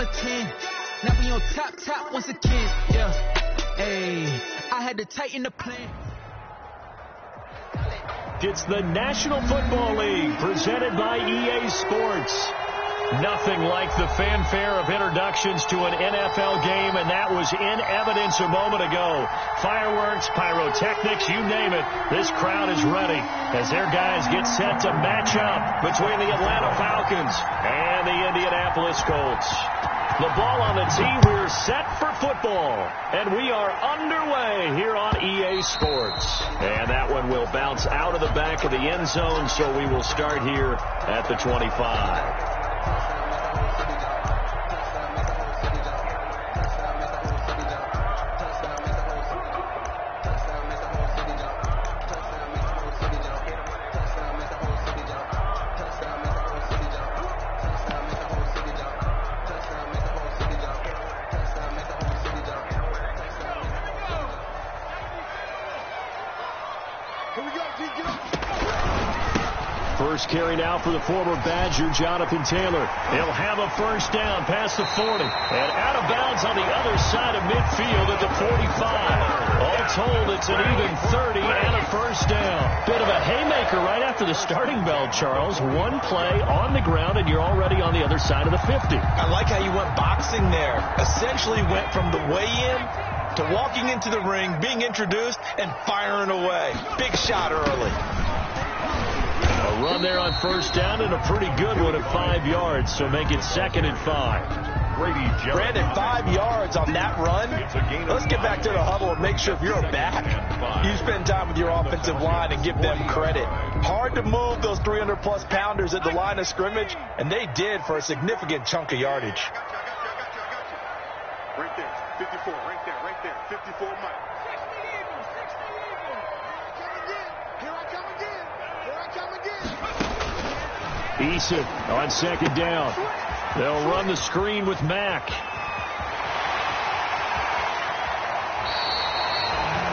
on a 10. Now we on top once again. Yeah. Hey, I had to tighten the plan. It's the National Football League presented by EA Sports. Nothing like the fanfare of introductions to an NFL game, and that was in evidence a moment ago. Fireworks, pyrotechnics, you name it. This crowd is ready as their guys get set to match up between the Atlanta Falcons and the Indianapolis Colts. The ball on the tee, we're set for football, and we are underway here on EA Sports. And that one will bounce out of the back of the end zone, so we will start here at the 25. First carry now for the former Badger, Jonathan Taylor. He'll have a first down past the 40. And out of bounds on the other side of midfield at the 45. All told, it's an even 30 and a first down. Bit of a haymaker right after the starting bell, Charles. One play on the ground, and you're already on the other side of the 50. I like how you went boxing there. Essentially went from the weigh-in to walking into the ring, being introduced, and firing away. Big shot early. A run there on first down and a pretty good one at 5 yards, so make it 2nd and 5. Brandon, 5 yards on that run. Let's get back to the huddle and make sure if you're back, you spend time with your offensive line and give them credit. Hard to move those 300-plus pounders at the line of scrimmage, and they did for a significant chunk of yardage. Right there, 54, right there, 54 Mike. Eason on 2nd down. They'll run the screen with Mack.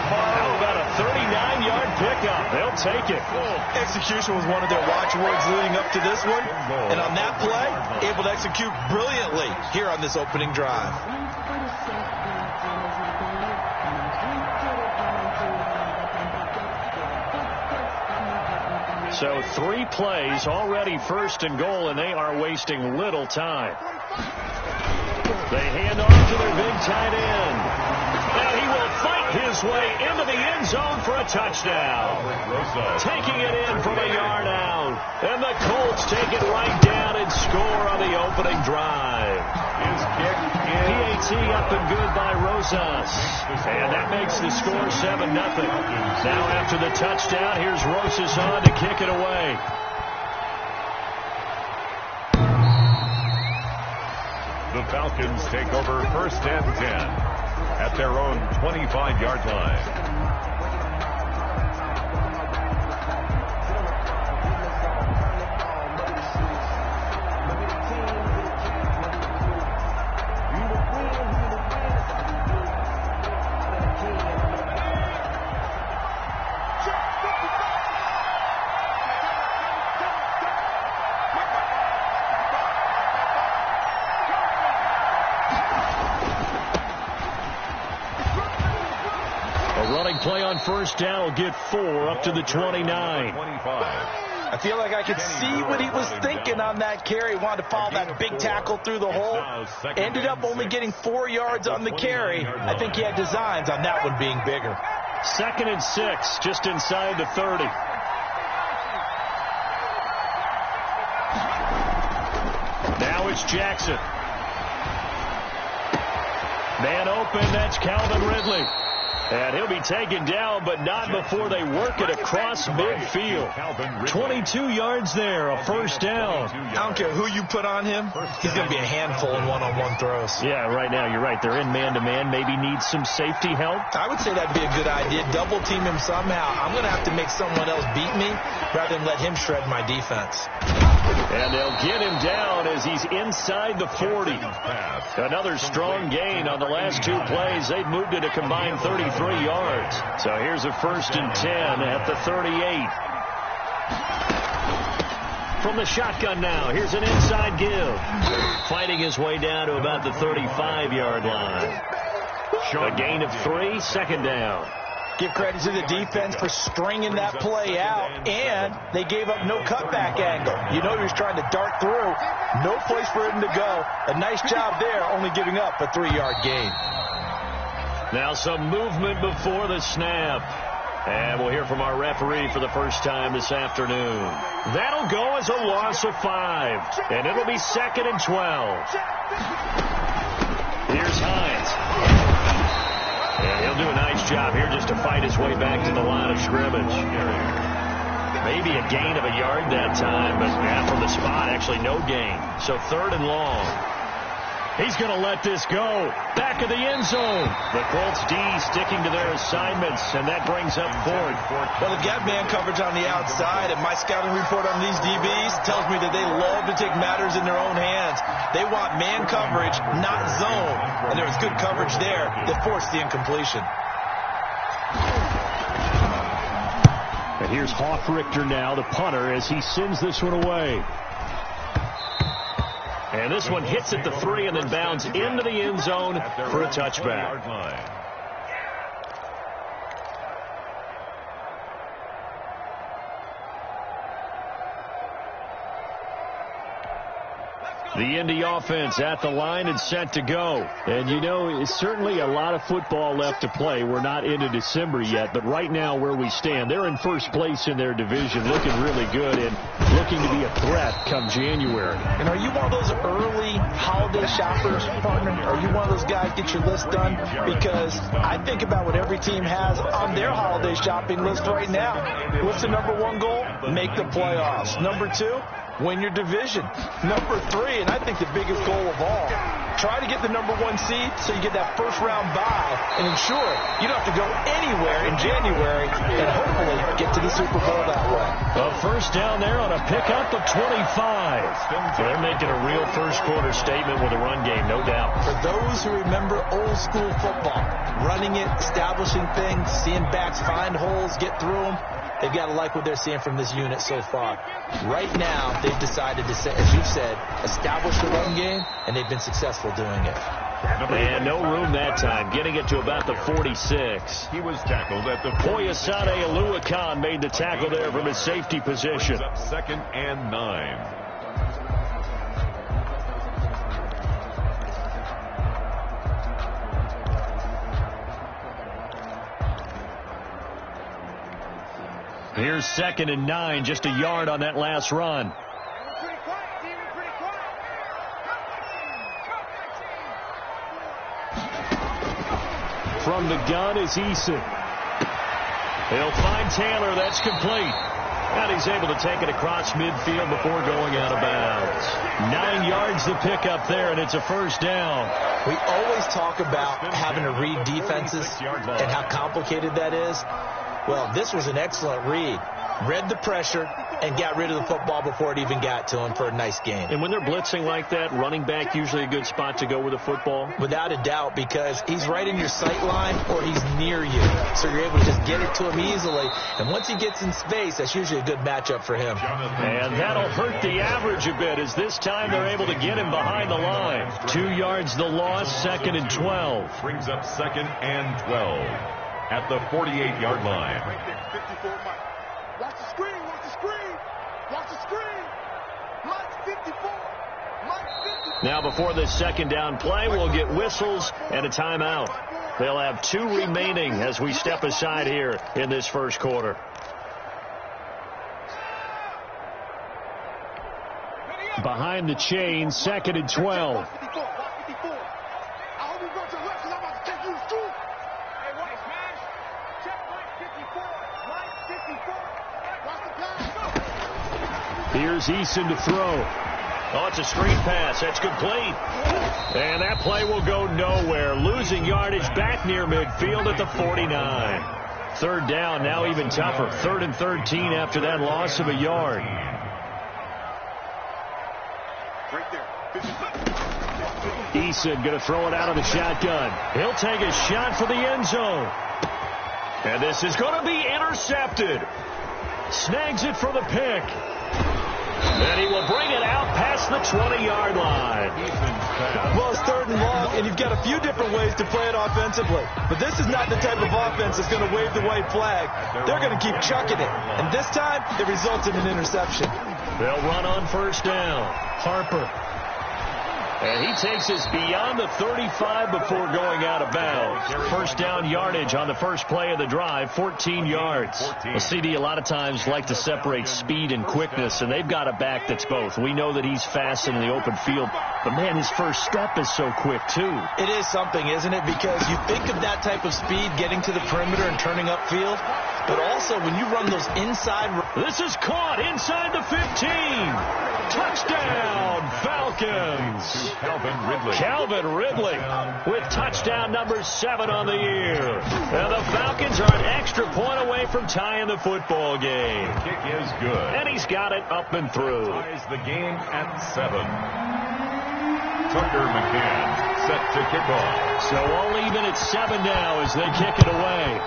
How about a 39-yard pickup? They'll take it. Execution was one of their watchwords leading up to this one. And on that play, able to execute brilliantly here on this opening drive. So 3 plays, already 1st and goal, and they are wasting little time. They hand off to their big tight end. And he will fight his way into the end zone for a touchdown. Taking it in from a yard out. And the Colts take it right down and score on the opening drive. His kick PAT up and good by Rosas. And that makes the score 7-0. Now after the touchdown, here's Rosas on to kick it away. The Falcons take over 1st and 10 at their own 25-yard line. Play on first down will get 4 up to the 29. I feel like I could see what he was thinking on that carry. Wanted to follow that big tackle through the hole. Ended up only getting 4 yards on the carry. I think he had designs on that one being bigger. 2nd and 6, just inside the 30. Now it's Jackson. Man open, that's Calvin Ridley. And he'll be taken down, but not before they work it across midfield. 22 yards there, a first down. I don't care who you put on him. He's going to be a handful in one-on-one throws. Yeah, right now, you're right. They're in man-to-man. Maybe need some safety help. I would say that'd be a good idea. Double team him somehow. I'm going to have to make someone else beat me rather than let him shred my defense. And they'll get him down as he's inside the 40. Another strong gain on the last 2 plays. They've moved it a combined 33 yards. So here's a 1st and 10 at the 38. From the shotgun now, here's an inside give. Fighting his way down to about the 35-yard line. A gain of 3, second down. Give credit to the defense for stringing that play out, and they gave up no cutback angle. You know he was trying to dart through. No place for him to go. A nice job there, only giving up a 3-yard gain. Now some movement before the snap. And we'll hear from our referee for the first time this afternoon. That'll go as a loss of 5. And it'll be 2nd and 12. Here's Hines. And he'll do a nice job here just to fight his way back to the line of scrimmage. Maybe a gain of a yard that time, but from the spot, actually no gain. So 3rd and long. He's going to let this go. Back of the end zone. The Colts D sticking to their assignments, and that brings up 4th. Well, they've got man coverage on the outside, and my scouting report on these DBs tells me that they love to take matters in their own hands. They want man coverage, not zone. And there was good coverage there that forced the incompletion. And here's Hoffrichter now, the punter, as he sends this one away. And this one hits at the 3 and then bounds into the end zone for a touchback. The Indy offense at the line and set to go. And, you know, it's certainly a lot of football left to play. We're not into December yet, but right now where we stand, they're in first place in their division, looking really good and looking to be a threat come January. And are you one of those early holiday shoppers, partner? Are you one of those guys get your list done? Because I think about what every team has on their holiday shopping list right now. What's the number 1 goal? Make the playoffs. Number 2? Win your division. Number 3, and I think the biggest goal of all, try to get the number 1 seed so you get that first-round bye and ensure you don't have to go anywhere in January and hopefully get to the Super Bowl that way. A first down there on a pickup of 25. They're making a real first-quarter statement with a run game, no doubt. For those who remember old-school football, running it, establishing things, seeing backs find holes, get through them, they've got to like what they're seeing from this unit so far. Right now, they've decided to, as you said, establish the run game, and they've been successful doing it. And no room that time, getting it to about the 46. He was tackled at the Koyasade Aluakan made the tackle there from his safety position. 2nd and 9. Here's 2nd and 9, just a yard on that last run. From the gun is Eason. He'll find Taylor. That's complete. And he's able to take it across midfield before going out of bounds. 9 yards to pick up there, and it's a first down. We always talk about having to read defenses and how complicated that is. Well, this was an excellent read. Read the pressure and got rid of the football before it even got to him for a nice gain. And when they're blitzing like that, running back usually a good spot to go with the football? Without a doubt, because he's right in your sight line or he's near you. So you're able to just get it to him easily. And once he gets in space, that's usually a good matchup for him. And that'll hurt the average a bit, as this time they're able to get him behind the line. 2 yards the loss, 2nd and 12. Brings up 2nd and 12 at the 48-yard line. Right there, 54 Mike. Watch the screen, watch the screen. Watch the screen. Mike 54. Mike 54. Now before this second down play, we'll get whistles and a timeout. They'll have 2 remaining as we step aside here in this first quarter. Behind the chain, 2nd and 12. Here's Eason to throw. Oh, it's a screen pass. That's complete. And that play will go nowhere. Losing yardage back near midfield at the 49. 3rd down, now even tougher. 3rd and 13 after that loss of a yard. Eason going to throw it out of the shotgun. He'll take a shot for the end zone. And this is going to be intercepted. Snags it for the pick. And he will bring it out past the 20-yard line. Well, it's 3rd and long, and you've got a few different ways to play it offensively. But this is not the type of offense that's going to wave the white flag. They're going to keep chucking it. And this time, it results in an interception. They'll run on 1st down. Harper. And he takes us beyond the 35 before going out of bounds. 1st down yardage on the first play of the drive, 14 yards. Well, CD a lot of times like to separate speed and quickness, and they've got a back that's both. We know that he's fast in the open field, but, man, his first step is so quick, too. It is something, isn't it? Because you think of that type of speed getting to the perimeter and turning upfield, but also when you run those inside. This is caught inside the 15. Touchdown, Falcons. Calvin Ridley with touchdown number 7 on the year. And the Falcons are an extra point away from tying the football game. The kick is good. And he's got it up and through. Ties the game at 7. Tucker McCann set to kick off. So all even at 7 now as they kick it away.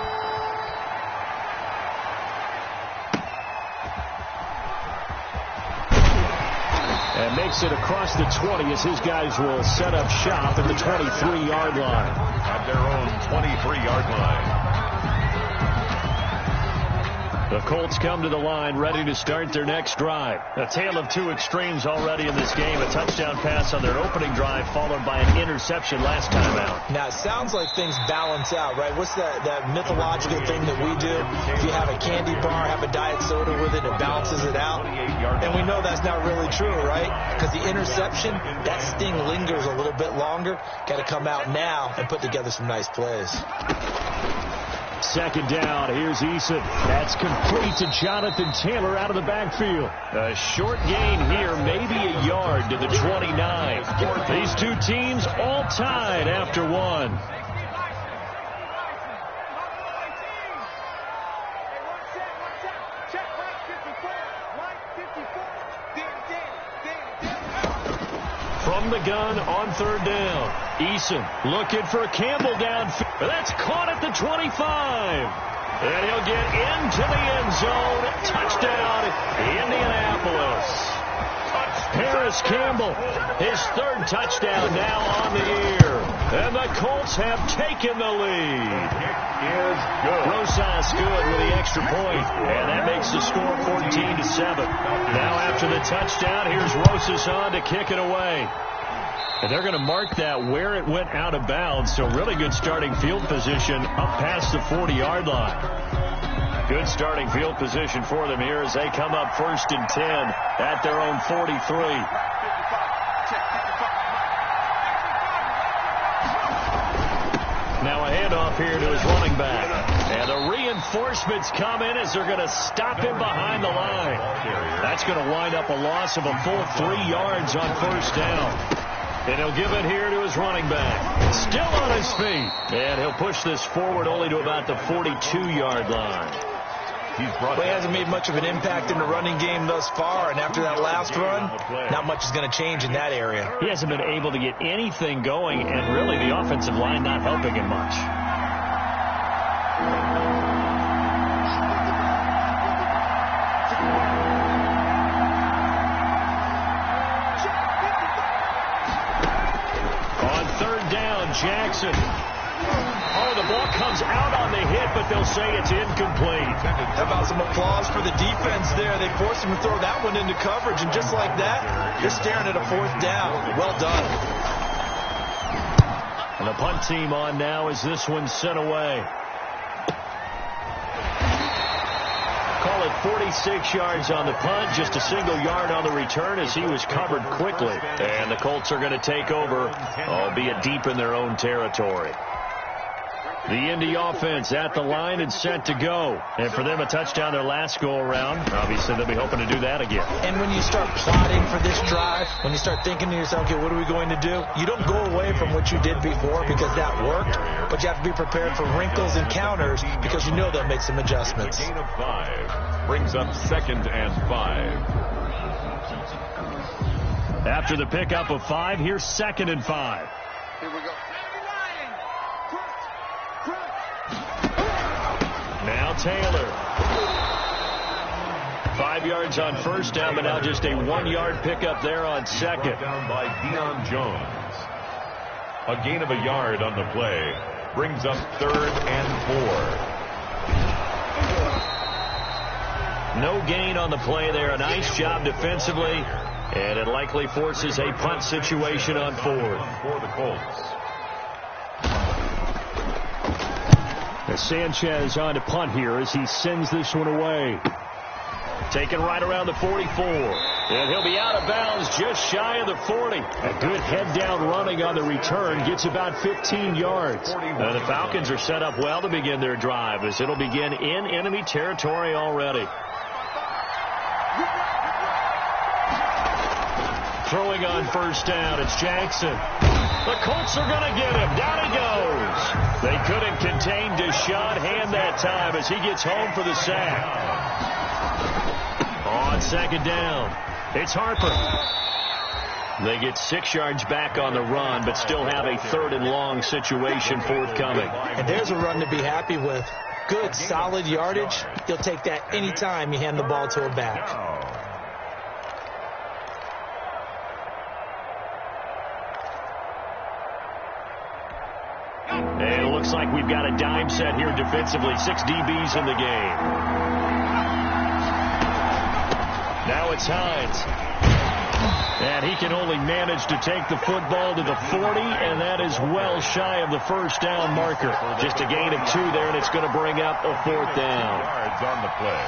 And makes it across the 20 as his guys will set up shop at the 23-yard line. At their own 23-yard line. The Colts come to the line ready to start their next drive. A tale of two extremes already in this game. A touchdown pass on their opening drive followed by an interception last time out. Now, it sounds like things balance out, right? What's that mythological thing that we do? If you have a candy bar, have a diet soda with it, it balances it out. And we know that's not really true, right? Because the interception, that sting lingers a little bit longer. Got to come out now and put together some nice plays. 2nd down. Here's Eason. That's complete to Jonathan Taylor out of the backfield. A short gain here, maybe a yard to the 29. These two teams all tied after one. From the gun on 3rd down. Eason looking for Campbell downfield. That's caught at the 25. And he'll get into the end zone. Touchdown, Indianapolis. Harris Campbell, his 3rd touchdown now on the year. And the Colts have taken the lead. Is good. Rosas good with the extra point. And that makes the score 14-7. Now after the touchdown, here's Rosas on to kick it away. And they're going to mark that where it went out of bounds. So really good starting field position up past the 40-yard line. Good starting field position for them here as they come up 1st and 10 at their own 43. Now a handoff here to his running back. And the reinforcements come in as they're going to stop him behind the line. That's going to wind up a loss of a full 3 yards on 1st down. And he'll give it here to his running back. Still on his feet. And he'll push this forward only to about the 42-yard line. He hasn't made much of an impact in the running game thus far, and after that last run, not much is going to change in that area. He hasn't been able to get anything going, and really the offensive line not helping him much. On 3rd down, Jackson. Oh, the ball comes out on the hit, but they'll say it's incomplete. How about some applause for the defense there? They forced him to throw that one into coverage, and just like that, you're staring at a 4th down. Well done. And the punt team on now as this one's sent away. Call it 46 yards on the punt, just a single yard on the return as he was covered quickly. And the Colts are going to take over, albeit deep in their own territory. The Indy offense at the line and set to go. And for them, a touchdown their last go-around. Obviously, they'll be hoping to do that again. And when you start plotting for this drive, when you start thinking to yourself, okay, what are we going to do? You don't go away from what you did before because that worked, but you have to be prepared for wrinkles and counters because you know they'll make some adjustments. A gain of 5 brings up 2nd and 5. After the pickup of 5, here's 2nd and 5. Here we go. Now Taylor. 5 yards on first down, but now just a 1-yard pickup there on second. Down by Deion Jones. A gain of a yard on the play brings up 3rd and 4. No gain on the play there. A nice job defensively, and it likely forces a punt situation on 4th. For the Colts. Sanchez on to punt here as he sends this one away. Taken right around the 44. And he'll be out of bounds just shy of the 40. A good head-down running on the return. Gets about 15 yards. The Falcons are set up well to begin their drive as it'll begin in enemy territory already. Throwing on first down, it's Jackson. The Colts are going to get him. Down he goes. They couldn't contain Deshaun Hand that time as he gets home for the sack. On second down, it's Harper. They get 6 yards back on the run, but still have a 3rd and long situation forthcoming. And there's a run to be happy with. Good, solid yardage. You'll take that anytime you hand the ball to a back. And it looks like we've got a dime set here defensively. 6 DBs in the game. Now it's Hines. And he can only manage to take the football to the 40, and that is well shy of the first down marker. Just a gain of 2 there, and it's going to bring up a 4th down. Yards on the play.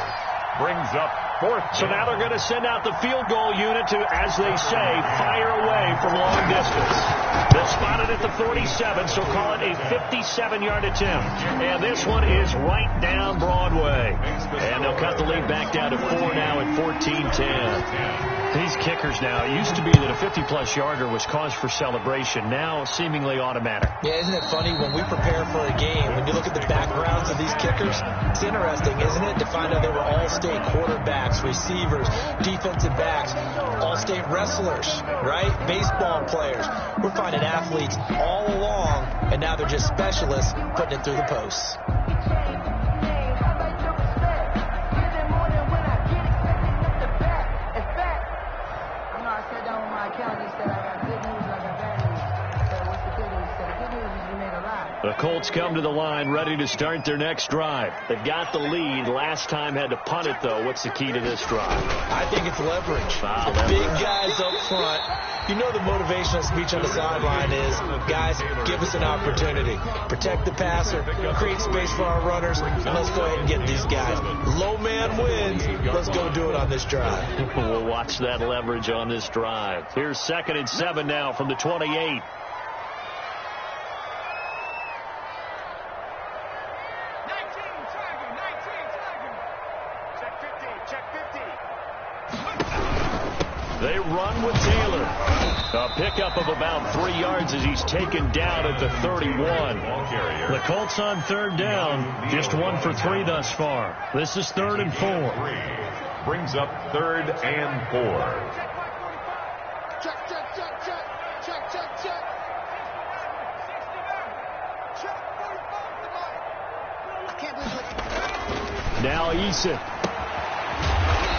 Brings up 4th. So now they're going to send out the field goal unit to, as they say, fire away from long distance. They'll spot it at the 47, so call it a 57-yard attempt. And this one is right down Broadway. And they'll cut the lead back down to 4 now at 14-10. These kickers now, it used to be that a 50-plus yarder was cause for celebration. Now seemingly automatic. Yeah, isn't it funny when we prepare for a game, when you look at the backgrounds of these kickers, it's interesting, isn't it, to find out they were all-state quarterbacks, receivers, defensive backs, all-state wrestlers, right? Baseball players. We're finding athletes all along, and now they're just specialists putting it through the posts. The Colts come to the line ready to start their next drive. They've got the lead. Last time had to punt it, though. What's the key to this drive? I think it's leverage. Leverage. Big guys up front. You know the motivational speech on the sideline is, guys, give us an opportunity. Protect the passer, create space for our runners, and let's go ahead and get these guys. Low man wins. Let's go do it on this drive. We'll watch that leverage on this drive. Here's 2nd and 7 now from the 28. They run with Taylor. A pickup of about 3 yards as he's taken down at the 31. The Colts on 3rd down. Just 1 for 3 thus far. This is 3rd and 4. Brings up 3rd and 4. Check, check, check, check. Check, check, check. Check, 45. I can't believe it. Now Eason.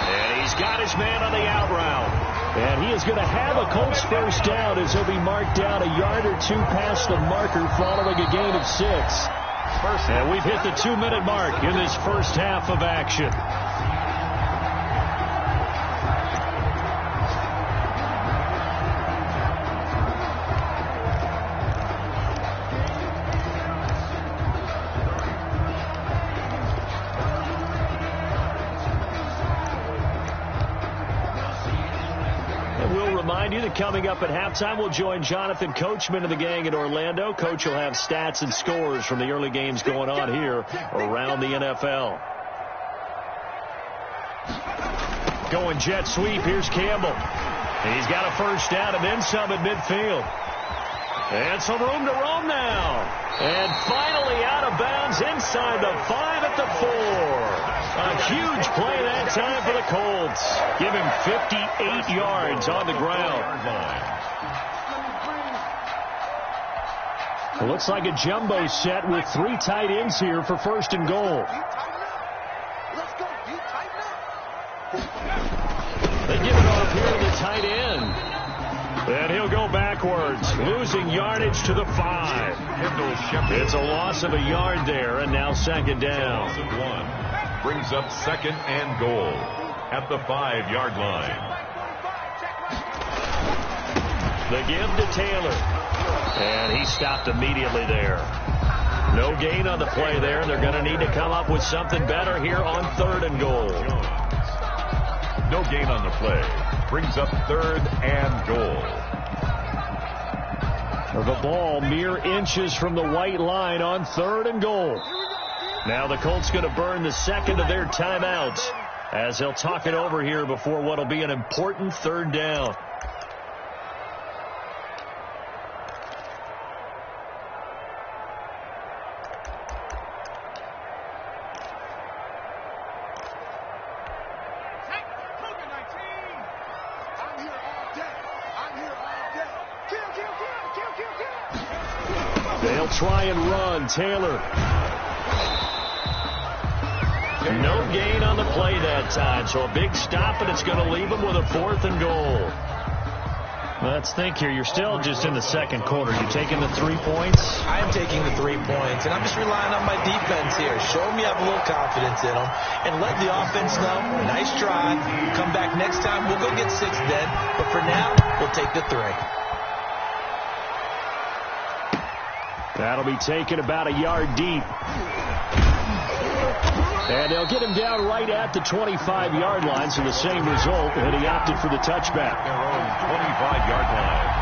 And he's got his man on the out route. And he is going to have a Colts first down as he'll be marked down a yard or 2 past the marker following a gain of 6. And we've hit the 2-minute mark in this first half of action. You that coming up at halftime, we'll join Jonathan Coachman of the gang in Orlando. Coach will have stats and scores from the early games going on here around the NFL. Going jet sweep. Here's Campbell. He's got a first down and then some at midfield. And some room to roam now. And finally out of bounds inside the 5 at the 4. A huge play that time for the Colts. Give him 58 yards on the ground. It looks like a jumbo set with 3 tight ends here for 1st and goal. Let's go. You tighten up. go backwards, losing yardage to the 5. It's a loss of a yard there, and now second down. Brings up second and goal at the 5-yard line. The give to Taylor. And he stopped immediately there. No gain on the play there. They're going to need to come up with something better here on 3rd and goal. No gain on the play. Brings up 3rd and goal. The ball mere inches from the white line on 3rd and goal. Now the Colts going to burn the second of their timeouts as they'll talk it over here before what will be an important 3rd down. They'll try and run. Taylor. No gain on the play that time, so a big stop, and it's going to leave them with a 4th and goal. Let's think here. You're still just in the second quarter. You taking the 3 points? I am taking the 3 points, and I'm just relying on my defense here. Show me I have a little confidence in them, and let the offense know, nice try. Come back next time. We'll go get 6 then, but for now, we'll take the 3. That'll be taken about a yard deep. And they'll get him down right at the 25-yard line, so the same result, and he opted for the touchback. Their own 25-yard line.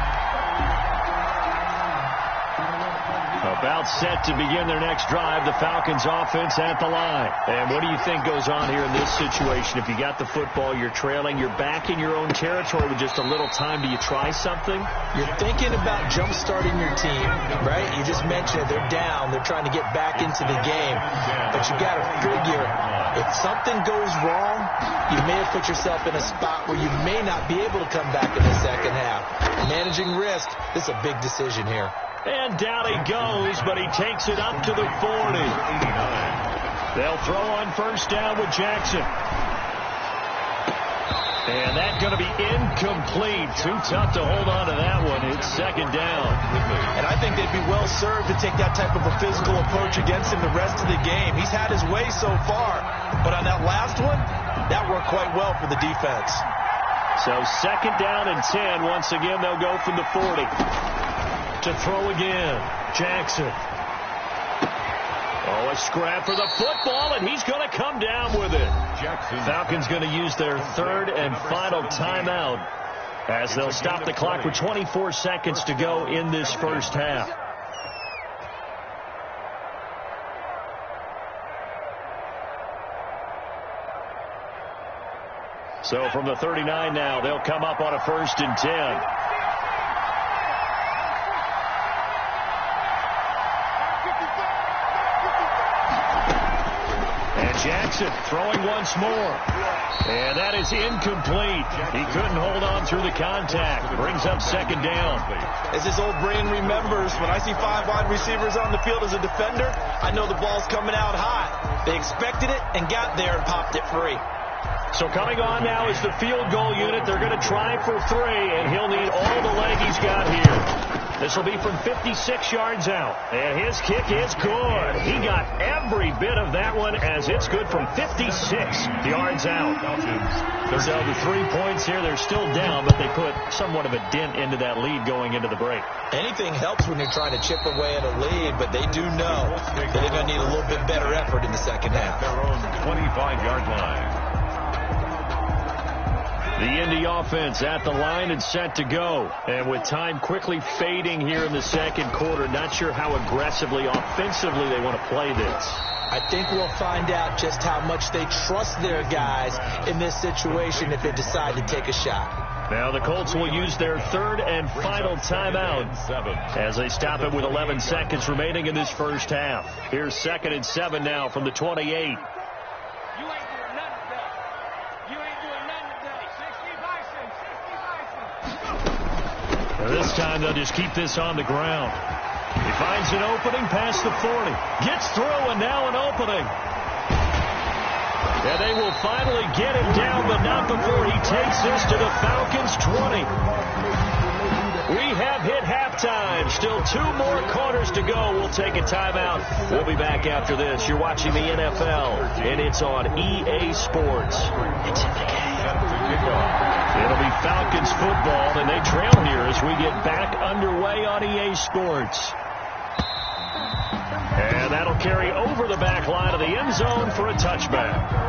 About set to begin their next drive, the Falcons offense at the line. And what do you think goes on here in this situation? If you got the football, you're trailing, you're back in your own territory with just a little time. Do you try something? You're thinking about jump-starting your team, right? You just mentioned it. They're down. They're trying to get back into the game. But you got to figure, if something goes wrong, you may have put yourself in a spot where you may not be able to come back in the second half. Managing risk, this is a big decision here. And down he goes, but he takes it up to the 40. They'll throw on 1st down with Jackson. And that's going to be incomplete. Too tough to hold on to that one. It's second down. And I think they'd be well served to take that type of a physical approach against him the rest of the game. He's had his way so far. But on that last one, that worked quite well for the defense. So second down and 10. Once again, they'll go from the 40. To throw again. Jackson. Oh, a scrap for the football, and he's going to come down with it. Jackson. Falcons going to use their 3rd and final timeout as they'll stop the clock with 24 seconds to go in this first half. So from the 39 now, they'll come up on a 1st and 10. Jackson throwing once more. And that is incomplete. He couldn't hold on through the contact. Brings up second down. As his old brain remembers, when I see 5 wide receivers on the field as a defender, I know the ball's coming out hot. They expected it and got there and popped it free. So coming on now is the field goal unit. They're going to try for 3, and he'll need all the leg he's got here. This will be from 56 yards out. And his kick is good. He got every bit of that one as it's good from 56 yards out. They're down to 3 points here. They're still down, but they put somewhat of a dent into that lead going into the break. Anything helps when you're trying to chip away at a lead, but they do know that they're going to need a little bit better effort in the second half. Their own 25-yard line. The Indy offense at the line and set to go. And with time quickly fading here in the second quarter, not sure how aggressively, offensively they want to play this. I think we'll find out just how much they trust their guys in this situation if they decide to take a shot. Now the Colts will use their 3rd and final timeout as they stop it with 11 seconds remaining in this first half. Here's 2nd and 7 now from the 28. This time they'll just keep this on the ground. He finds an opening past the 40. Gets through, and now an opening. And they will finally get him down, but not before he takes this to the Falcons' 20. We have hit halftime. Still 2 more quarters to go. We'll take a timeout. We'll be back after this. You're watching the NFL, and it's on EA Sports. It's in the game. It'll be Falcons football, and they trail here as we get back underway on EA Sports. And that'll carry over the back line of the end zone for a touchback.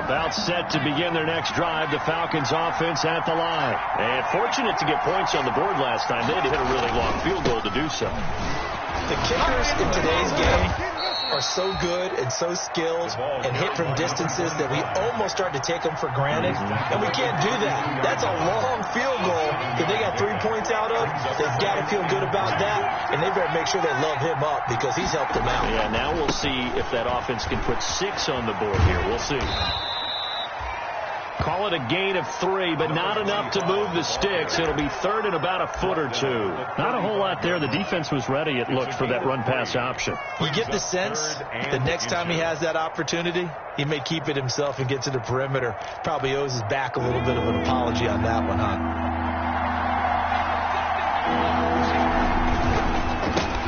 About set to begin their next drive, the Falcons offense at the line. And fortunate to get points on the board last time. They had to hit a really long field goal to do so. The kickers in today's game are so good and so skilled and hit from distances that we almost start to take them for granted. And we can't do that. That's a long field goal that they got 3 points out of. They've got to feel good about that, and they better make sure they love him up because he's helped them out. Yeah, now we'll see if that offense can put 6 on the board here. We'll see. Call it a gain of 3, but not enough to move the sticks. It'll be third and about a foot or 2. Not a whole lot there. The defense was ready, it looked, for that run-pass option. You get the sense that next time he has that opportunity, he may keep it himself and get to the perimeter. Probably owes his back a little bit of an apology on that one, huh?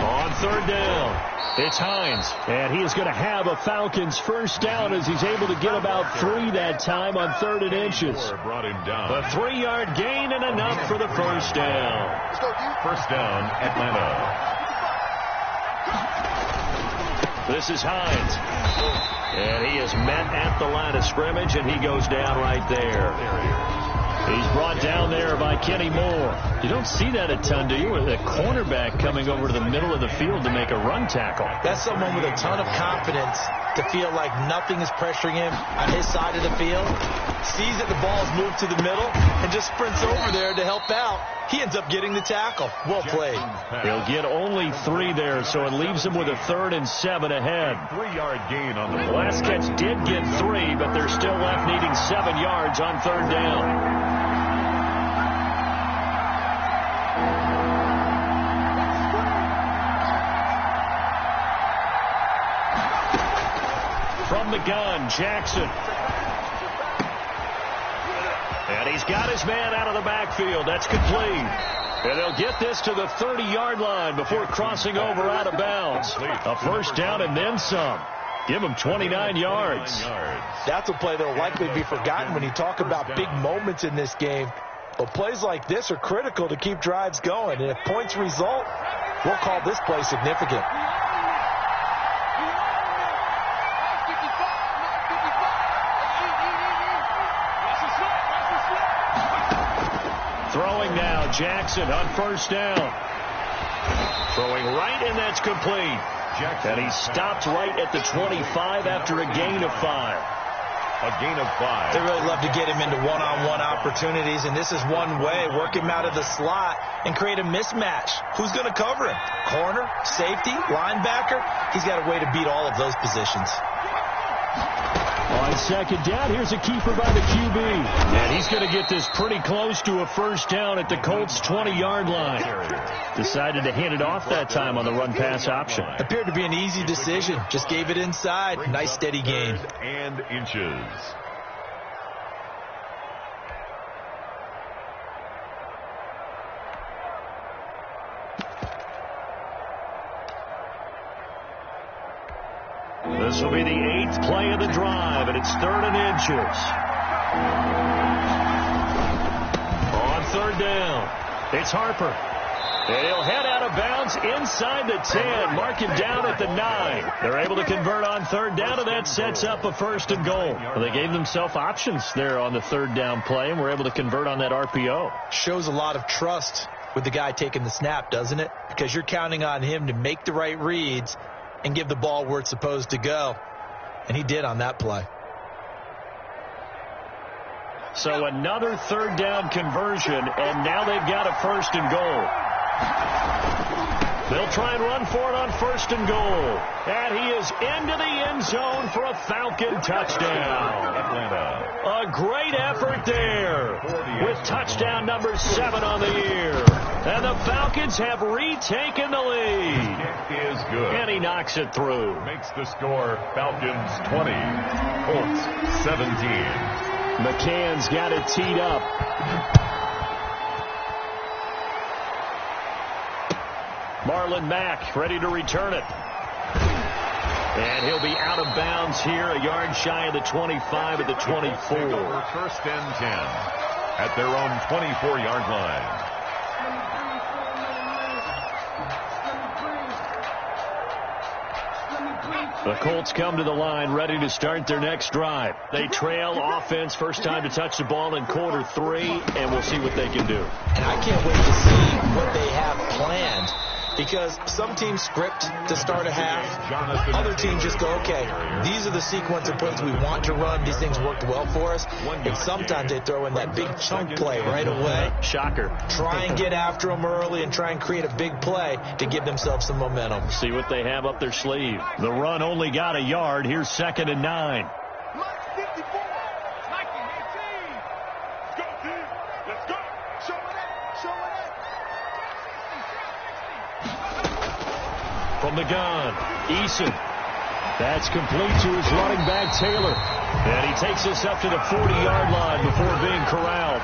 On third down, it's Hines, and he is going to have a Falcons first down as he's able to get about 3 that time on 3rd and inches. A 3-yard gain and enough for the first down. First down, Atlanta. This is Hines, and he is met at the line of scrimmage, and he goes down right there. He's brought down there by Kenny Moore. You don't see that a ton, do you? With a cornerback coming over to the middle of the field to make a run tackle. That's someone with a ton of confidence to feel like nothing is pressuring him on his side of the field. Sees that the ball's moved to the middle and just sprints over there to help out. He ends up getting the tackle. Well played. He'll get only 3 there, so it leaves him with a 3rd and 7 ahead. 3-yard gain on the last catch did get 3, but they're still left needing 7 yards on 3rd down. From the gun, Jackson. And he's got his man out of the backfield. That's complete. And they'll get this to the 30-yard line before crossing over out of bounds. A first down and then some. Give him 29 yards. That's a play that will likely be forgotten when you talk about big moments in this game. But plays like this are critical to keep drives going. And if points result, we'll call this play significant. Throwing now, Jackson on first down. Throwing right, and that's complete. And he stopped right at the 25 after a gain of 5. A gain of 5. They really love to get him into one-on-one opportunities, and this is one way. Work him out of the slot and create a mismatch. Who's going to cover him? Corner, safety, linebacker? He's got a way to beat all of those positions. On second down, here's a keeper by the QB. And he's going to get this pretty close to a first down at the Colts' 20-yard line. Decided to hand it off that time on the run-pass option. Appeared to be an easy decision. Just gave it inside. Nice, steady gain. And inches. This will be the 8th play of the drive, and it's 3rd and inches. On 3rd down, it's Harper. And he'll head out of bounds inside the 10, mark him down at the 9. They're able to convert on 3rd down, and that sets up a 1st and goal. Well, they gave themselves options there on the 3rd down play, and were able to convert on that RPO. Shows a lot of trust with the guy taking the snap, doesn't it? Because you're counting on him to make the right reads and give the ball where it's supposed to go. And he did on that play. So another 3rd down conversion, and now they've got a 1st and goal. They'll try and run for it on 1st and goal. And he is into the end zone for a Falcon touchdown. A great effort there with touchdown number 7 on the year. And the Falcons have retaken the lead. Is good. And he knocks it through. Makes the score Falcons 20, Colts 17. McCann's got it teed up. Marlon Mack ready to return it. And he'll be out of bounds here, a yard shy of the 25 at the 24. First and 10 at their own 24-yard line. The Colts come to the line ready to start their next drive. They trail offense, first time to touch the ball in quarter 3, and we'll see what they can do. And I can't wait to see what they have planned, because some teams script to start a half. Other teams just go, okay, these are the sequence of plays we want to run. These things worked well for us. And sometimes they throw in that big chunk play right away. Shocker. Try and get after them early and try and create a big play to give themselves some momentum. See what they have up their sleeve. The run only got a yard. Here's 2nd and 9. From the gun, Eason. That's complete to his running back, Taylor. And he takes us up to the 40-yard line before being corralled.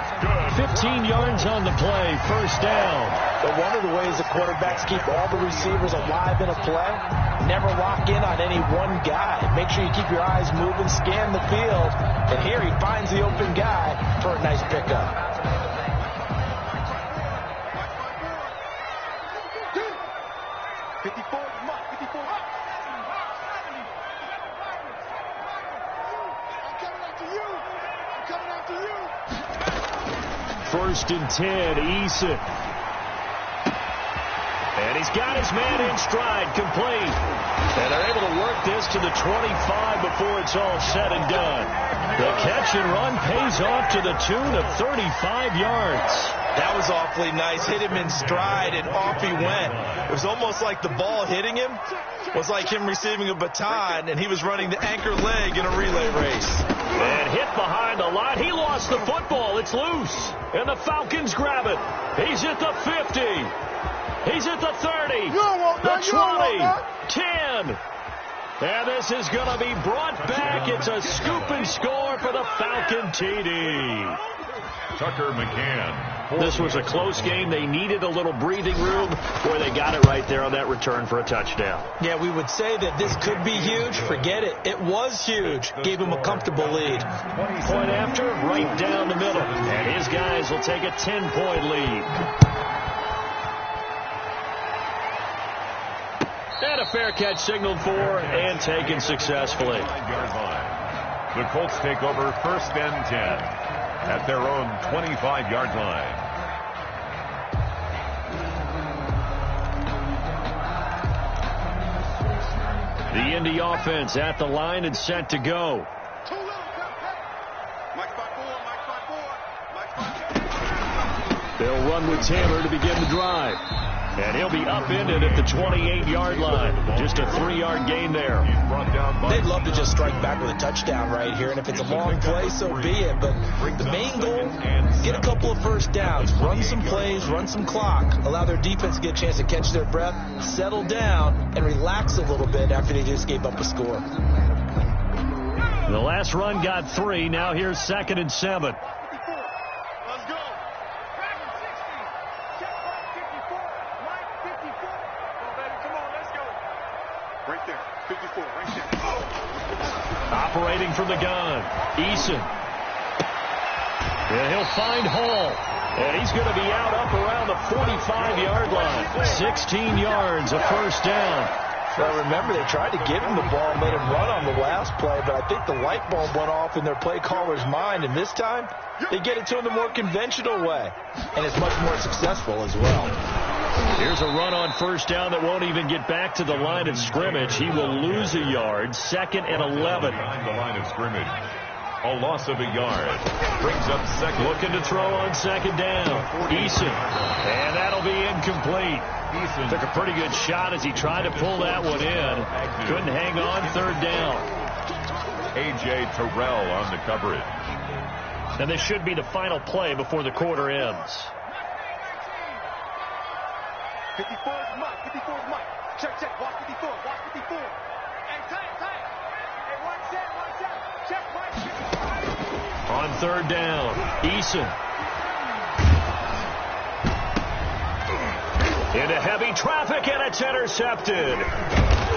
15 yards on the play, first down. But one of the ways the quarterbacks keep all the receivers alive in a play, never lock in on any one guy. Make sure you keep your eyes moving, scan the field. And here he finds the open guy for a nice pickup. First and 10, Eason. And he's got his man in stride, complete. And they're able to work this to the 25 before it's all said and done. The catch and run pays off to the tune of 35 yards. That was awfully nice. Hit him in stride, and off he went. It was almost like the ball hitting him was like him receiving a baton, and he was running the anchor leg in a relay race. And hit behind the line. He lost the football. It's loose. And the Falcons grab it. He's at the 50. He's at the 30. The 20. 10. And this is going to be brought back. It's a scoop and score for the Falcon TD. Tucker McCann. This was a close game. They needed a little breathing room. Boy, they got it right there on that return for a touchdown. Yeah, we would say that this could be huge. Forget it. It was huge. Gave him a comfortable lead. Point after, right down the middle. And his guys will take a 10-point lead. And a fair catch signaled for and taken successfully. The Colts take over first and 10 at their own 25-yard line. The Indy offense at the line and set to go. They'll run with Taylor to begin the drive. And he'll be upended at the 28-yard line. Just a 3-yard gain there. They'd love to just strike back with a touchdown right here. And if it's a long play, so be it. But the main goal, get a couple of first downs. Run some plays, run some clock. Allow their defense to get a chance to catch their breath, settle down, and relax a little bit after they just gave up a score. The last run got 3. Now here's 2nd and 7. Operating from the gun, Eason. And he'll find Hall. And he's going to be out up around the 45-yard line. 16 yards, a first down. Well, remember, they tried to give him the ball and let him run on the last play, but I think the light bulb went off in their play caller's mind, and this time they get it to him the more conventional way, and it's much more successful as well. Here's a run on first down that won't even get back to the line of scrimmage. He will lose a yard. 2nd and 11. Behind the line of scrimmage. A loss of a yard. Brings up second. Looking to throw on 2nd down. Eason. And that'll be incomplete. Eason took a pretty good shot as he tried to pull that one in. Couldn't hang on. 3rd down. A.J. Terrell on the coverage. And this should be the final play before the quarter ends. 54 is Mike. 54 is Mike. Check, check. Watch 54. Watch 54. Hey, tight. Hey, one set. Check, Mike. On third down, Eason. Into heavy traffic, and it's intercepted.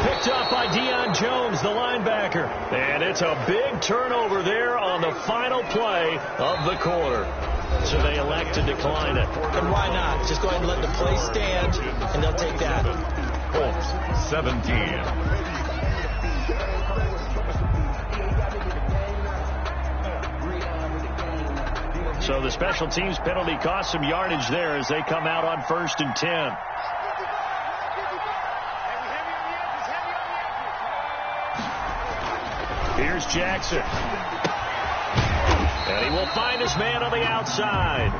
Picked up by Deion Jones, the linebacker. And it's a big turnover there on the final play of the quarter. So they elect to decline it. And why not? Just go ahead and let the play stand, and they'll take that. Colts 17. So the special teams penalty cost some yardage there as they come out on 1st and 10. Here's Jackson. And he will find his man on the outside.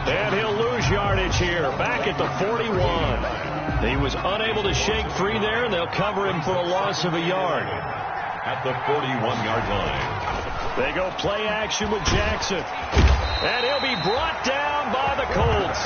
And he'll lose yardage here, back at the 41. He was unable to shake free there, and they'll cover him for a loss of a yard. At the 41-yard line. They go play action with Jackson. And he'll be brought down by the Colts.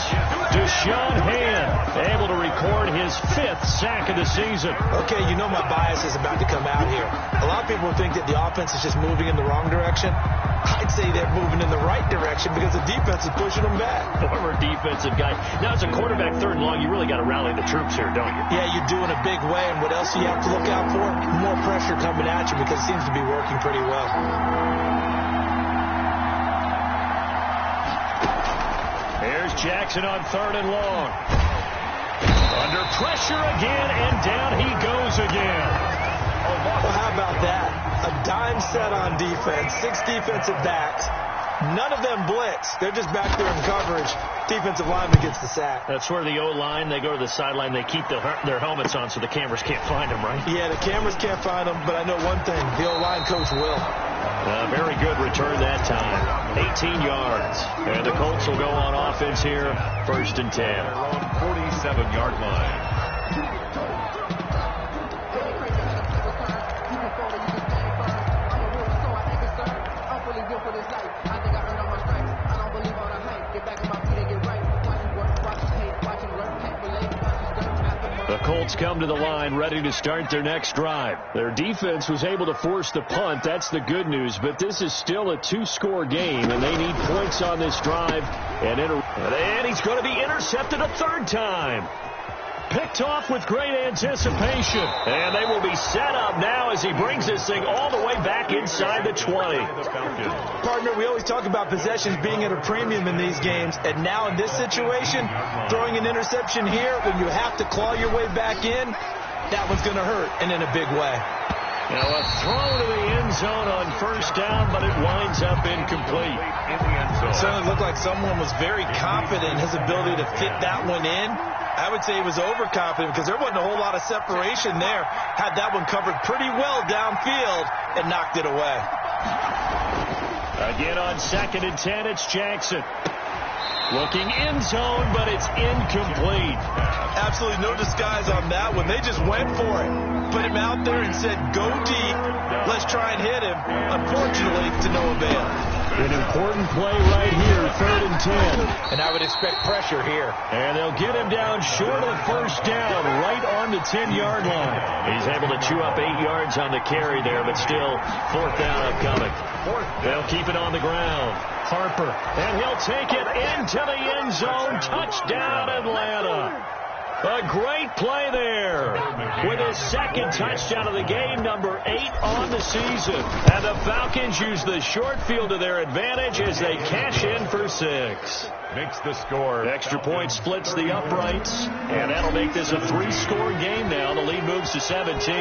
Deshaun Hand able to record his 5th sack of the season. Okay, you know my bias is about to come out here. A lot of people think that the offense is just moving in the wrong direction. I'd say they're moving in the right direction because the defense is pushing them back. Former defensive guy. Now, as a quarterback 3rd and long, you really got to rally the troops here, don't you? Yeah, you do in a big way. And what else do you have to look out for? More pressure coming at you because it seems to be working pretty well. Here's Jackson on 3rd and long. Under pressure again, and down he goes again. Well, how about that? A dime set on defense, 6 defensive backs. None of them blitz. They're just back there in coverage. Defensive lineman gets the sack. That's where the O-line, they go to the sideline, they keep their helmets on so the cameras can't find them, right? Yeah, the cameras can't find them, but I know one thing. The O-line coach will. Very good return that time. 18 yards. And the Colts will go on offense here, 1st and 10. Their own 47-yard line. The Colts come to the line ready to start their next drive. Their defense was able to force the punt. That's the good news. But this is still a 2-score game, and they need points on this drive. And he's going to be intercepted a 3rd time. Picked off with great anticipation. And they will be set up now as he brings this thing all the way back inside the 20. Partner, we always talk about possessions being at a premium in these games. And now in this situation, throwing an interception here when you have to claw your way back in, that one's going to hurt, and in a big way. Now a throw to the end zone on 1st down, but it winds up incomplete. In the end zone. It certainly looked like someone was very confident in his ability to fit that one in. I would say he was overconfident because there wasn't a whole lot of separation there. Had that one covered pretty well downfield and knocked it away. Again on 2nd and 10, it's Jackson. Looking end zone, but it's incomplete. Absolutely no disguise on that one. They just went for it. Put him out there and said, go deep. Let's try and hit him. Unfortunately, to no avail. An important play right here, 3rd and 10. And I would expect pressure here. And they'll get him down short of 1st down, right on the 10-yard line. He's able to chew up 8 yards on the carry there, but still 4th down upcoming. They'll keep it on the ground. Harper, and he'll take it into the end zone. Touchdown, Atlanta. A great play there with his 2nd touchdown of the game, number 8 on the season. And the Falcons use the short field to their advantage as they cash in for 6. Makes the score. Extra point splits the uprights, and that'll make this a 3-score game now. The lead moves to 17.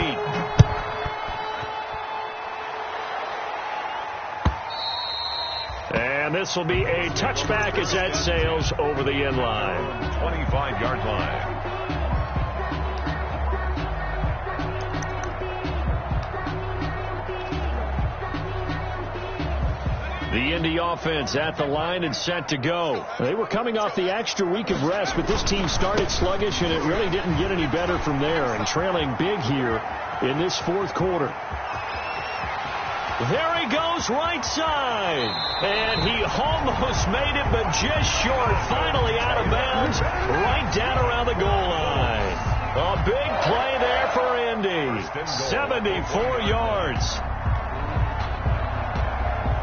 And this will be a touchback as that sails over the end line. 25-yard line. The Indy offense at the line and set to go. They were coming off the extra week of rest, but this team started sluggish, and it really didn't get any better from there, and trailing big here in this 4th quarter. There he goes, right side. And he almost made it, but just short. Finally out of bounds, right down around the goal line. A big play there for Indy. 74 yards.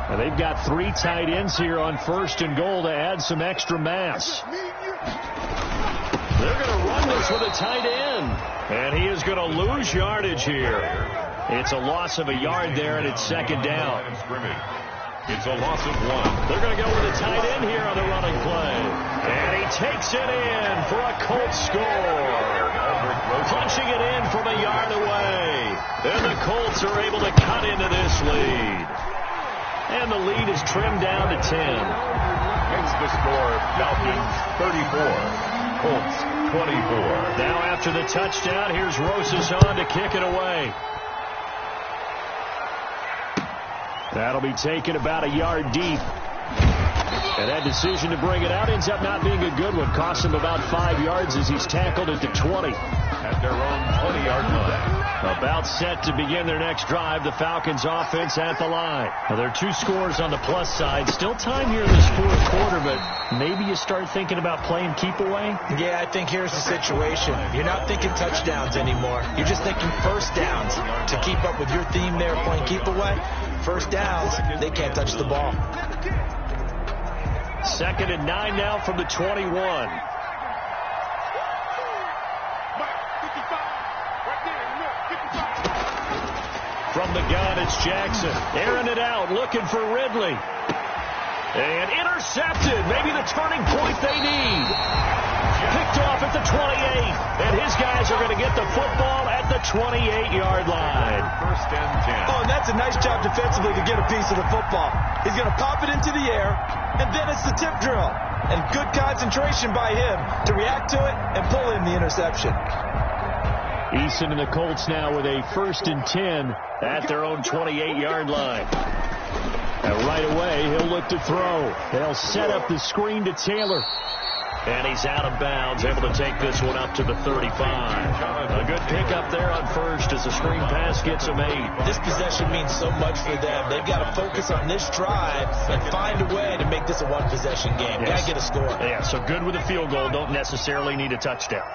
Now they've got 3 tight ends here on 1st and goal to add some extra mass. They're going to run this with a tight end. And he is going to lose yardage here. It's a loss of a yard there, and it's 2nd down. It's a loss of 1. They're going to go with a tight end here on the running play. And he takes it in for a Colts score. Punching it in from a yard away. And the Colts are able to cut into this lead. And the lead is trimmed down to 10. Makes the score Falcons 34, Colts 24. Now after the touchdown, here's Rosas on to kick it away. That'll be taken about a yard deep. And that decision to bring it out ends up not being a good one. Costs him about 5 yards as he's tackled at the 20. At their own 20-yard line. About set to begin their next drive. The Falcons offense at the line. Now, there are 2 scores on the plus side. Still time here in this 4th quarter, but maybe you start thinking about playing keep away? Yeah, I think here's the situation. You're not thinking touchdowns anymore. You're just thinking first downs. To keep up with your theme there, playing keep away, first downs, they can't touch the ball. 2nd and 9 now from the 21. From the gun, it's Jackson. Airing it out, looking for Ridley. And intercepted. Maybe the turning point they need. Picked off at the 28. And his guys are going to get the football at the 28-yard line. 1st and 10. Oh, and that's a nice job defensively to get a piece of the football. He's going to pop it into the air, and then it's the tip drill. And good concentration by him to react to it and pull in the interception. Eason and the Colts now with a 1st and 10 at their own 28-yard line. And right away, he'll look to throw. They'll set up the screen to Taylor. And he's out of bounds, able to take this one up to the 35. A good pickup there on 1st as the screen pass gets him 8. This possession means so much for them. They've got to focus on this drive and find a way to make this a one-possession game. Yes. Got to get a score. Yeah, so good with a field goal. Don't necessarily need a touchdown.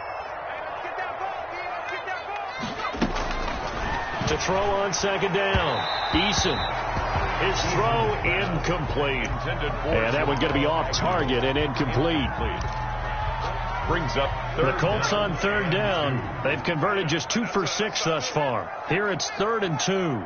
To throw on 2nd down. Eason. His throw incomplete. And that one going to be off target and incomplete. Brings up the Colts on 3rd down. They've converted just 2 for 6 thus far. Here it's 3rd and 2.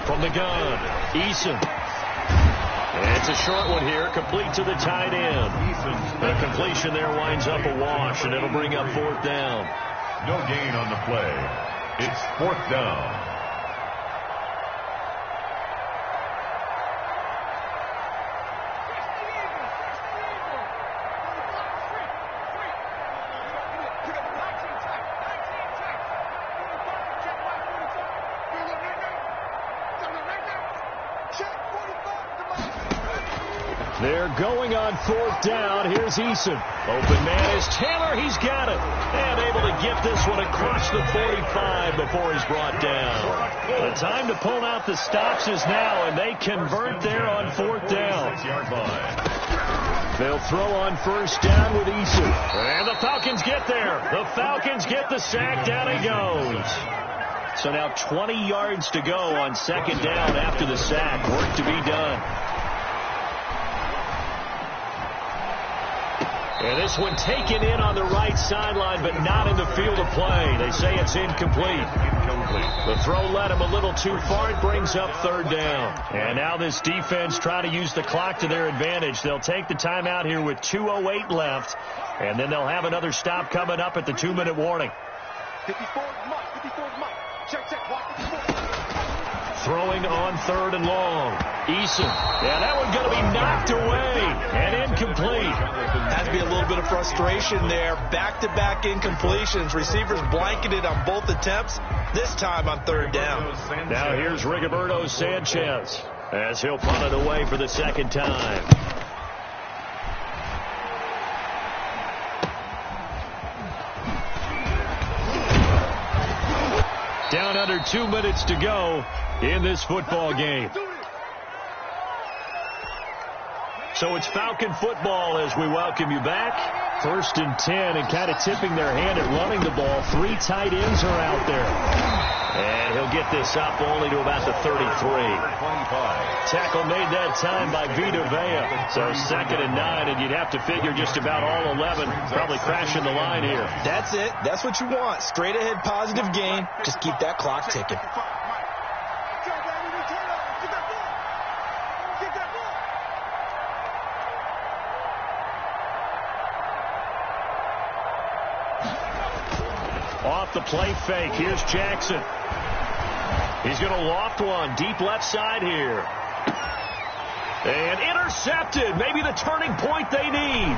From the gun, Eason. It's a short one here, complete to the tight end. The completion there winds up a wash, and it'll bring up 4th down. no gain on the play. It's 4th down. They're going on 4th down. Here's Eason. Open man is Taylor. He's got it. And able to get this one across the 45 before he's brought down. The time to pull out the stops is now, and they convert there on 4th down. 6-yard line. They'll throw on 1st down with Eason. And the Falcons get there. The Falcons get the sack. Down he goes. So now 20 yards to go on 2nd down after the sack. Work to be done. And this one taken in on the right sideline, but not in the field of play. They say it's incomplete. The throw led him a little too far. It brings up 3rd down. And now this defense trying to use the clock to their advantage. They'll take the timeout here with 2:08 left, and then they'll have another stop coming up at the 2-minute warning. 54 Mike. Check. Throwing on 3rd and long. Eason. Yeah, that one's going to be knocked away and incomplete. Has to be a little bit of frustration there. Back-to-back incompletions. Receivers blanketed on both attempts, this time on 3rd down. Now here's Rigoberto Sanchez as he'll punt it away for the 2nd time. Down under 2 minutes to go in this football game. So it's Falcon football as we welcome you back. 1st and 10, and kind of tipping their hand at running the ball. 3 tight ends are out there. And he'll get this up only to about the 33. Tackle made that time by Vita Vea. So 2nd and 9, and you'd have to figure just about all 11 probably crashing the line here. That's it. That's what you want. Straight ahead positive gain. Just keep that clock ticking. Off the play fake. Here's Jackson. He's going to loft one. Deep left side here. And intercepted. Maybe the turning point they need.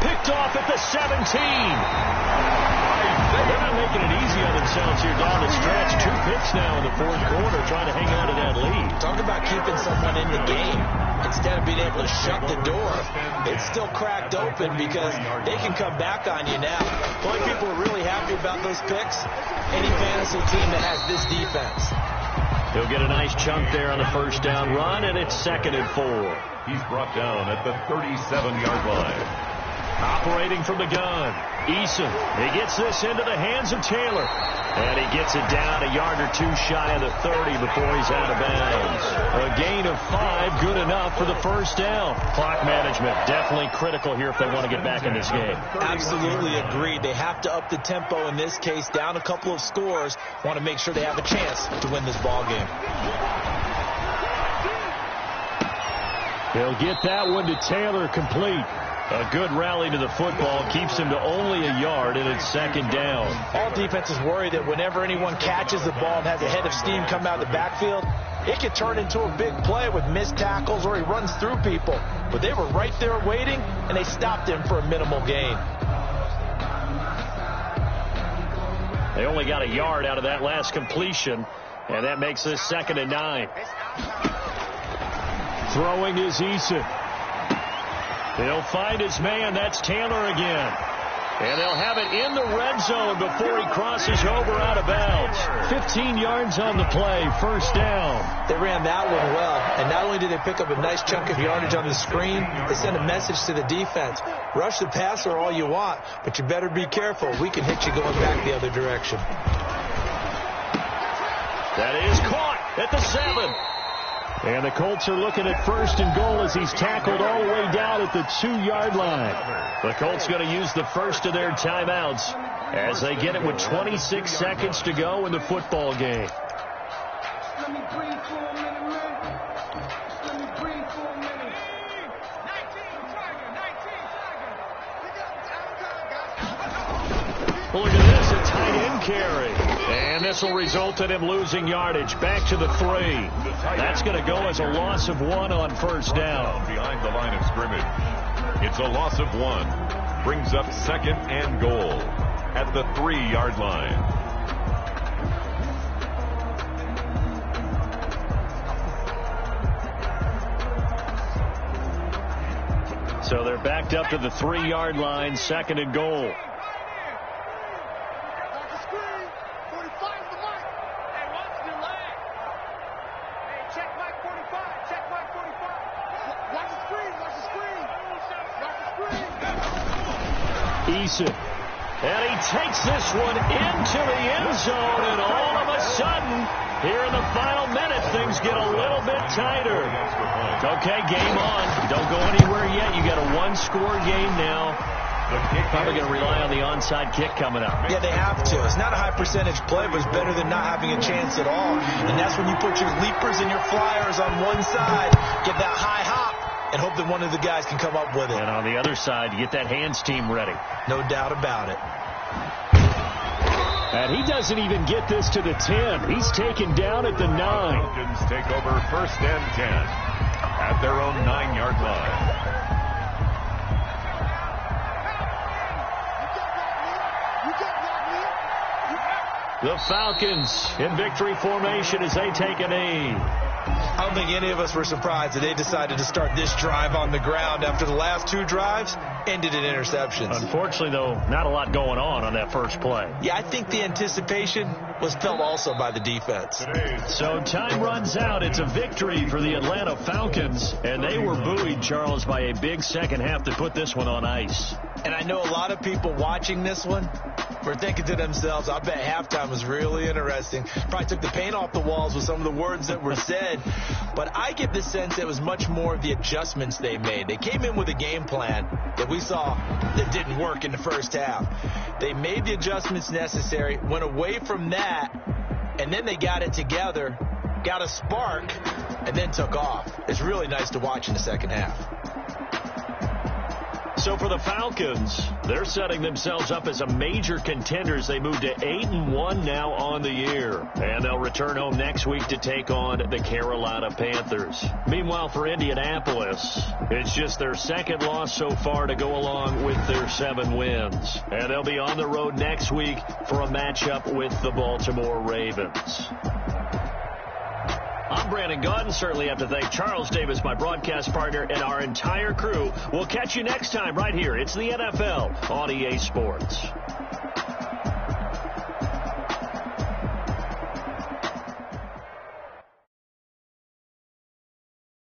Picked off at the 17. They're not making it easy on themselves here down the stretch. 2 picks now in the 4th quarter trying to hang on to that lead. Talk about keeping someone in the game. Instead of being able to shut the door, it's still cracked open because they can come back on you now. The only people who are really happy about those picks, any fantasy team that has this defense. He'll get a nice chunk there on the 1st down run, and it's 2nd and 4. He's brought down at the 37-yard line. Operating from the gun, Eason. He gets this into the hands of Taylor. And he gets it down a yard or 2 shy of the 30 before he's out of bounds. A gain of 5, good enough for the 1st down. Clock management, definitely critical here if they want to get back in this game. Absolutely agreed. They have to up the tempo in this case, down a couple of scores. Want to make sure they have a chance to win this ball game. They'll get that one to Taylor complete. A good rally to the football keeps him to only a yard, and it's 2nd down. All defenses worry that whenever anyone catches the ball and has a head of steam come out of the backfield, it could turn into a big play with missed tackles or he runs through people. But they were right there waiting, and they stopped him for a minimal gain. They only got a yard out of that last completion, and that makes this 2nd and 9. Throwing is Eason. He'll find his man. That's Taylor again. And they'll have it in the red zone before he crosses over out of bounds. 15 yards on the play. 1st down. They ran that one well. And not only did they pick up a nice chunk of yardage on the screen, they sent a message to the defense. Rush the passer all you want, but you better be careful. We can hit you going back the other direction. That is caught at the 7. And the Colts are looking at 1st and goal as he's tackled all the way down at the 2-yard line. The Colts going to use the first of their timeouts as they get it with 26 seconds to go in the football game. Well, look at this, a tight end carry. And this will result in him losing yardage. Back to the 3. That's going to go as a loss of 1 on 1st down. Behind the line of scrimmage. It's a loss of 1. Brings up 2nd and goal at the 3-yard line. So they're backed up to the 3-yard line, 2nd and goal. Eason. And he takes this one into the end zone, and all of a sudden, here in the final minute, things get a little bit tighter. Okay, game on. Don't go anywhere yet. You got a 1-score game now. Probably going to rely on the onside kick coming up. Yeah, they have to. It's not a high percentage play, but it's better than not having a chance at all. And that's when you put your leapers and your flyers on one side, get that high hop, and hope that one of the guys can come up with it. And on the other side, you get that hands team ready. No doubt about it. And he doesn't even get this to the 10. He's taken down at the 9. Falcons take over 1st and 10 at their own 9-yard line. The Falcons in victory formation as they take a knee. I don't think any of us were surprised that they decided to start this drive on the ground after the last 2 drives ended in interceptions. Unfortunately, though, not a lot going on that first play. Yeah, I think the anticipation was felt also by the defense. So time runs out. It's a victory for the Atlanta Falcons, and they were buoyed, Charles, by a big second half to put this one on ice. And I know a lot of people watching this one were thinking to themselves, I bet halftime was really interesting. Probably took the paint off the walls with some of the words that were said. But I get the sense it was much more of the adjustments they made. They came in with a game plan that we saw that didn't work in the first half. They made the adjustments necessary, went away from that, and then they got it together, got a spark, and then took off. It's really nice to watch in the second half. So for the Falcons, they're setting themselves up as a major contender as they move to 8-1 now on the year. And they'll return home next week to take on the Carolina Panthers. Meanwhile, for Indianapolis, it's just their second loss so far to go along with their 7 wins. And they'll be on the road next week for a matchup with the Baltimore Ravens. I'm Brandon Gaudin. Certainly have to thank Charles Davis, my broadcast partner, and our entire crew. We'll catch you next time right here. It's the NFL on EA Sports.